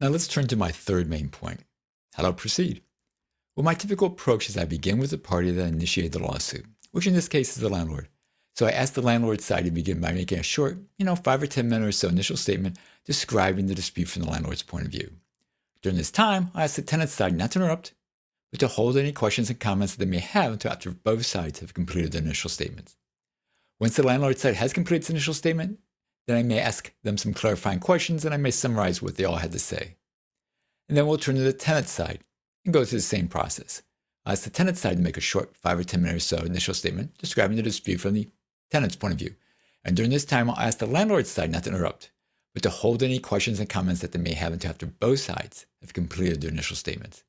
Now let's turn to my third main point, how to proceed. Well, my typical approach is I begin with the party that initiated the lawsuit, which in this case is the landlord. So I ask the landlord's side to begin by making a short, 5 or 10 minute or so initial statement describing the dispute from the landlord's point of view. During this time, I ask the tenant's side not to interrupt, but to hold any questions and comments that they may have until after both sides have completed their initial statements. Once the landlord's side has completed its initial statement, then I may ask them some clarifying questions and I may summarize what they all had to say. And then we'll turn to the tenant's side and go through the same process. I ask the tenant's side to make a short 5 or 10 minute or so initial statement describing the dispute from the tenant's point of view. And during this time, I'll ask the landlord's side not to interrupt, but to hold any questions and comments that they may have until after both sides have completed their initial statements.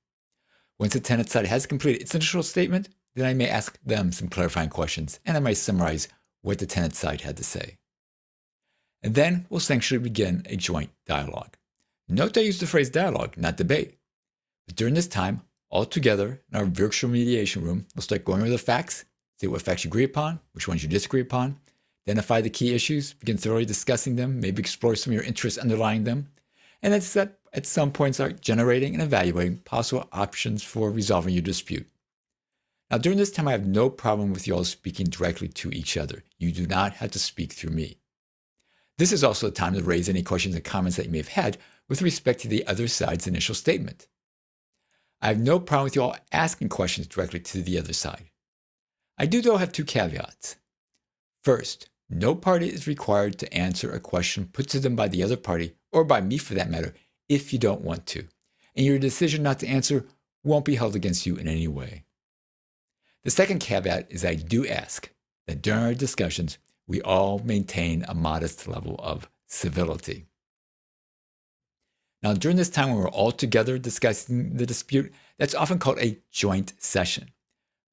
Once the tenant side has completed its initial statement, then I may ask them some clarifying questions and I might summarize what the tenant side had to say. And then we'll essentially begin a joint dialogue. Note I use the phrase dialogue, not debate. But during this time, all together in our virtual mediation room, we'll start going over the facts, see what facts you agree upon, which ones you disagree upon, identify the key issues, begin thoroughly discussing them, maybe explore some of your interests underlying them, and at some point start generating and evaluating possible options for resolving your dispute. Now, during this time, I have no problem with you all speaking directly to each other. You do not have to speak through me. This is also the time to raise any questions and comments that you may have had with respect to the other side's initial statement. I have no problem with you all asking questions directly to the other side. I do, though, have two caveats. First, no party is required to answer a question put to them by the other party, or by me for that matter, if you don't want to, and your decision not to answer won't be held against you in any way. The second caveat is I do ask that during our discussions, we all maintain a modest level of civility. Now, during this time when we're all together discussing the dispute, that's often called a joint session.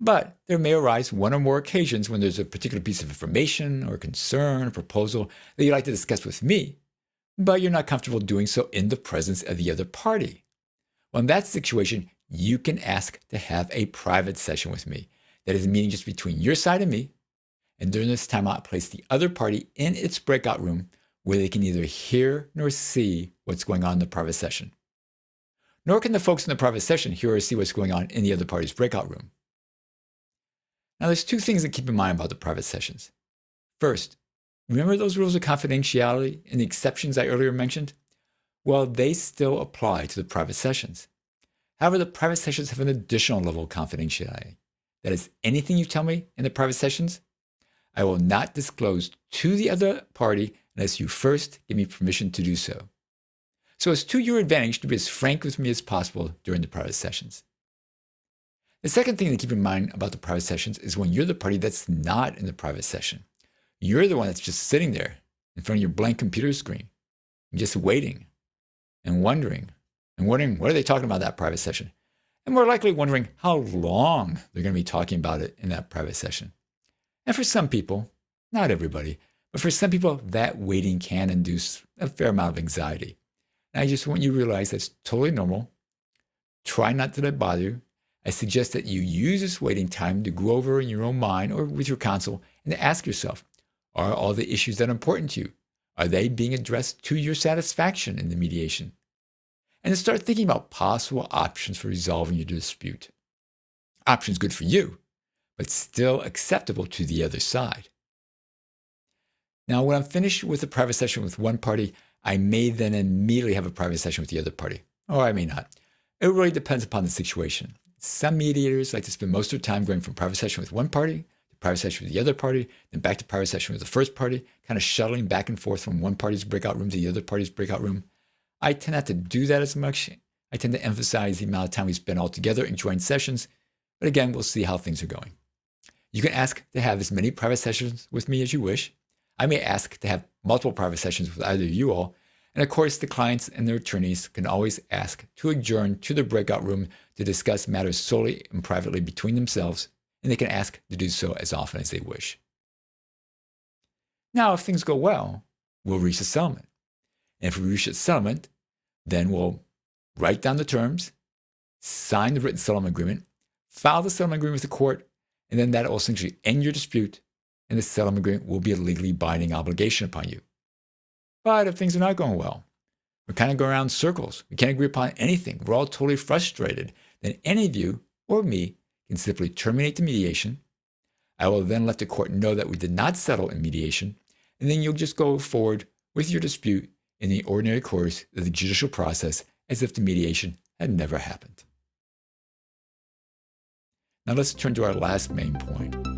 But there may arise one or more occasions when there's a particular piece of information or concern or proposal that you'd like to discuss with me, but you're not comfortable doing so in the presence of the other party. Well, in that situation, you can ask to have a private session with me. That is a meeting just between your side and me. And during this time, I'll place the other party in its breakout room where they can neither hear nor see what's going on in the private session. Nor can the folks in the private session hear or see what's going on in the other party's breakout room. Now, there's two things to keep in mind about the private sessions. First, remember those rules of confidentiality and the exceptions I earlier mentioned? Well, they still apply to the private sessions. However, the private sessions have an additional level of confidentiality. That is, anything you tell me in the private sessions, I will not disclose to the other party unless you first give me permission to do so. So it's to your advantage to be as frank with me as possible during the private sessions. The second thing to keep in mind about the private sessions is when you're the party that's not in the private session. You're the one that's just sitting there in front of your blank computer screen, just waiting and wondering what are they talking about that private session? And more likely wondering how long they're going to be talking about it in that private session. And for some people, not everybody, but for some people, that waiting can induce a fair amount of anxiety. And I just want you to realize that's totally normal. Try not to let it bother you. I suggest that you use this waiting time to go over in your own mind or with your counsel and to ask yourself, are all the issues that are important to you? Are they being addressed to your satisfaction in the mediation? And to start thinking about possible options for resolving your dispute. Options good for you, but still acceptable to the other side. Now, when I'm finished with a private session with one party, I may then immediately have a private session with the other party, or I may not. It really depends upon the situation. Some mediators like to spend most of their time going from private session with one party to private session with the other party, then back to private session with the first party, kind of shuttling back and forth from one party's breakout room to the other party's breakout room. I tend not to do that as much. I tend to emphasize the amount of time we spend all together in joint sessions, but again, we'll see how things are going. You can ask to have as many private sessions with me as you wish. I may ask to have multiple private sessions with either of you all. And of course, the clients and their attorneys can always ask to adjourn to their breakout room to discuss matters solely and privately between themselves, and they can ask to do so as often as they wish. Now, if things go well, we'll reach a settlement. And if we reach a settlement, then we'll write down the terms, sign the written settlement agreement, file the settlement agreement with the court, and then that will essentially end your dispute, and the settlement agreement will be a legally binding obligation upon you. But if things are not going well, we're kind of going around in circles. We can't agree upon anything. We're all totally frustrated. Then any of you or me can simply terminate the mediation. I will then let the court know that we did not settle in mediation, and then you'll just go forward with your dispute in the ordinary course of the judicial process as if the mediation had never happened. Now let's turn to our last main point.